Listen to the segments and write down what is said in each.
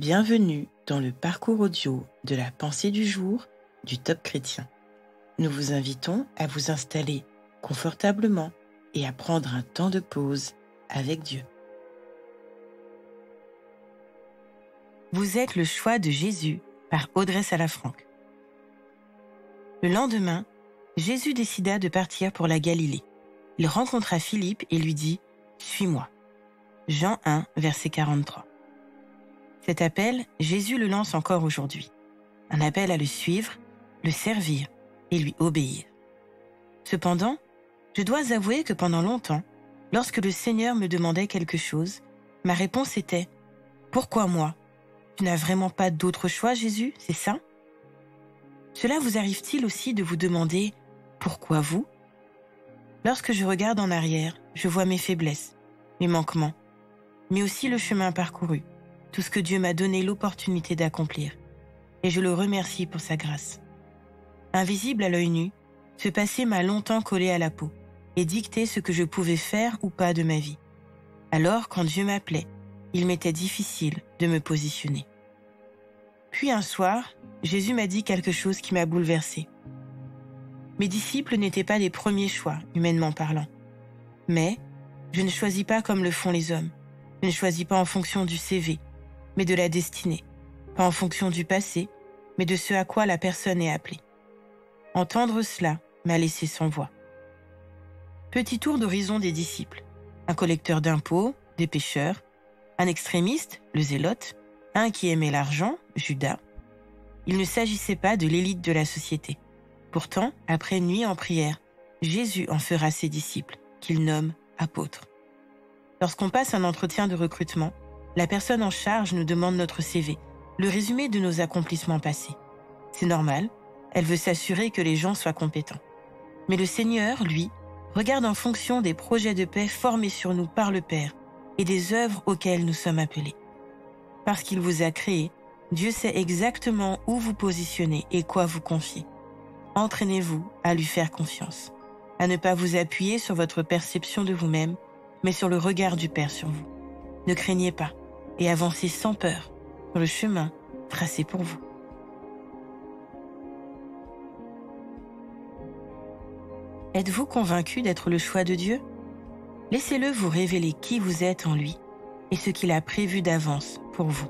Bienvenue dans le parcours audio de la pensée du jour du Top Chrétien. Nous vous invitons à vous installer confortablement et à prendre un temps de pause avec Dieu. Vous êtes le choix de Jésus par Audrey Salafranque. Le lendemain, Jésus décida de partir pour la Galilée. Il rencontra Philippe et lui dit « Suis-moi ». Jean 1, verset 43. Cet appel, Jésus le lance encore aujourd'hui. Un appel à le suivre, le servir et lui obéir. Cependant, je dois avouer que pendant longtemps, lorsque le Seigneur me demandait quelque chose, ma réponse était « Pourquoi moi ? Tu n'as vraiment pas d'autre choix, Jésus, c'est ça ?» Cela vous arrive-t-il aussi de vous demander « Pourquoi vous ?» Lorsque je regarde en arrière, je vois mes faiblesses, mes manquements, mais aussi le chemin parcouru, tout ce que Dieu m'a donné l'opportunité d'accomplir. Et je le remercie pour sa grâce. Invisible à l'œil nu, ce passé m'a longtemps collé à la peau et dicté ce que je pouvais faire ou pas de ma vie. Alors, quand Dieu m'appelait, il m'était difficile de me positionner. Puis un soir, Jésus m'a dit quelque chose qui m'a bouleversée. Mes disciples n'étaient pas les premiers choix, humainement parlant. Mais je ne choisis pas comme le font les hommes. Je ne choisis pas en fonction du CV, mais de la destinée. Pas en fonction du passé, mais de ce à quoi la personne est appelée. Entendre cela m'a laissé sans voix. Petit tour d'horizon des disciples. Un collecteur d'impôts, des pêcheurs, un extrémiste, le zélote, un qui aimait l'argent, Judas. Il ne s'agissait pas de l'élite de la société. Pourtant, après une nuit en prière, Jésus en fera ses disciples, qu'il nomme apôtres. Lorsqu'on passe un entretien de recrutement, la personne en charge nous demande notre CV, le résumé de nos accomplissements passés. C'est normal, elle veut s'assurer que les gens soient compétents. Mais le Seigneur, lui, regarde en fonction des projets de paix formés sur nous par le Père et des œuvres auxquelles nous sommes appelés. Parce qu'il vous a créé, Dieu sait exactement où vous positionnez et quoi vous confier. Entraînez-vous à lui faire confiance, à ne pas vous appuyer sur votre perception de vous-même, mais sur le regard du Père sur vous. Ne craignez pas et avancez sans peur sur le chemin tracé pour vous. Êtes-vous convaincu d'être le choix de Dieu ? Laissez-le vous révéler qui vous êtes en lui et ce qu'il a prévu d'avance pour vous.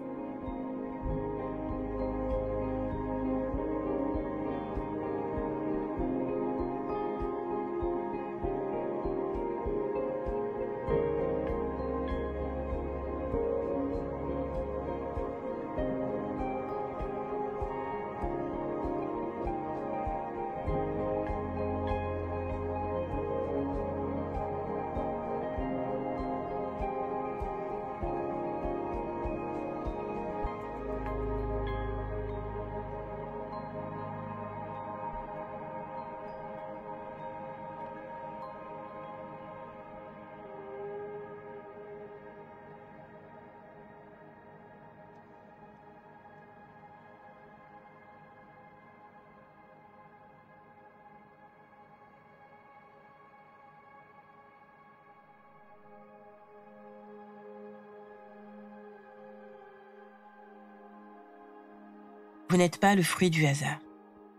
Vous n'êtes pas le fruit du hasard.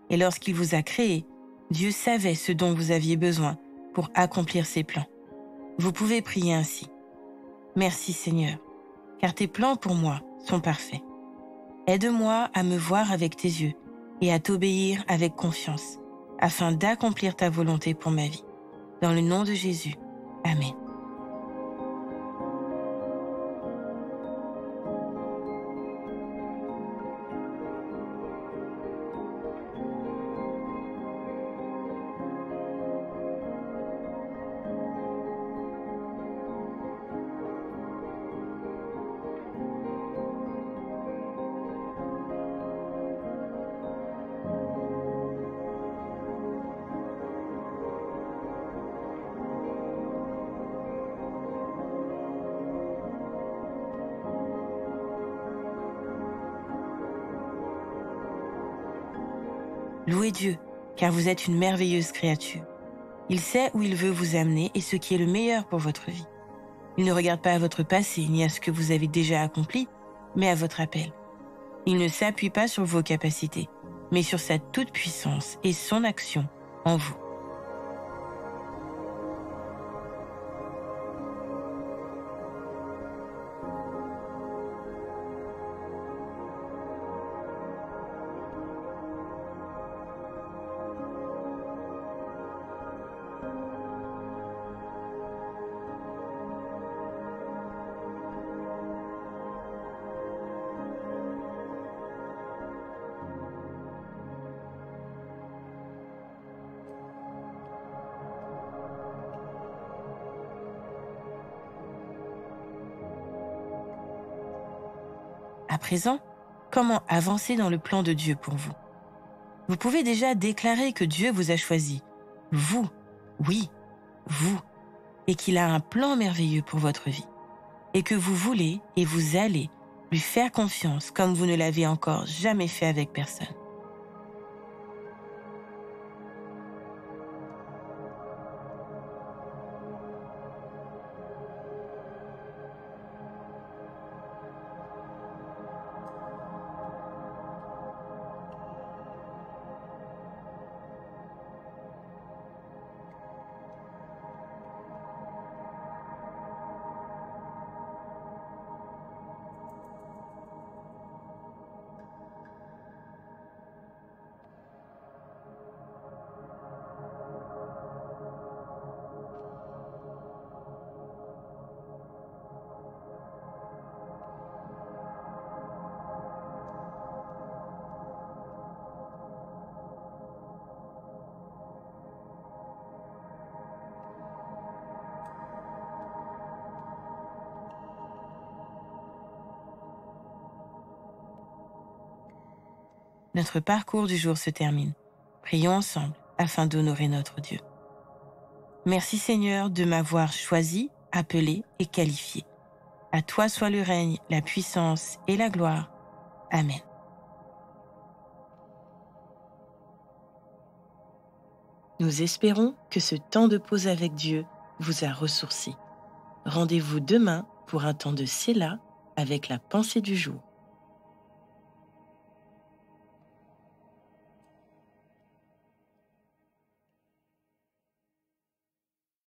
Et lorsqu'il vous a créé, Dieu savait ce dont vous aviez besoin pour accomplir ses plans. Vous pouvez prier ainsi. Merci Seigneur, car tes plans pour moi sont parfaits. Aide-moi à me voir avec tes yeux et à t'obéir avec confiance, afin d'accomplir ta volonté pour ma vie. Dans le nom de Jésus. Amen. Louez Dieu, car vous êtes une merveilleuse créature. Il sait où il veut vous amener et ce qui est le meilleur pour votre vie. Il ne regarde pas à votre passé ni à ce que vous avez déjà accompli, mais à votre appel. Il ne s'appuie pas sur vos capacités, mais sur sa toute-puissance et son action en vous. À présent, comment avancer dans le plan de Dieu pour vous? Vous pouvez déjà déclarer que Dieu vous a choisi. Vous, oui, vous, et qu'il a un plan merveilleux pour votre vie. Et que vous voulez et vous allez lui faire confiance comme vous ne l'avez encore jamais fait avec personne. Notre parcours du jour se termine. Prions ensemble afin d'honorer notre Dieu. Merci Seigneur de m'avoir choisi, appelé et qualifié. À toi soit le règne, la puissance et la gloire. Amen. Nous espérons que ce temps de pause avec Dieu vous a ressourci. Rendez-vous demain pour un temps de Séla avec la pensée du jour.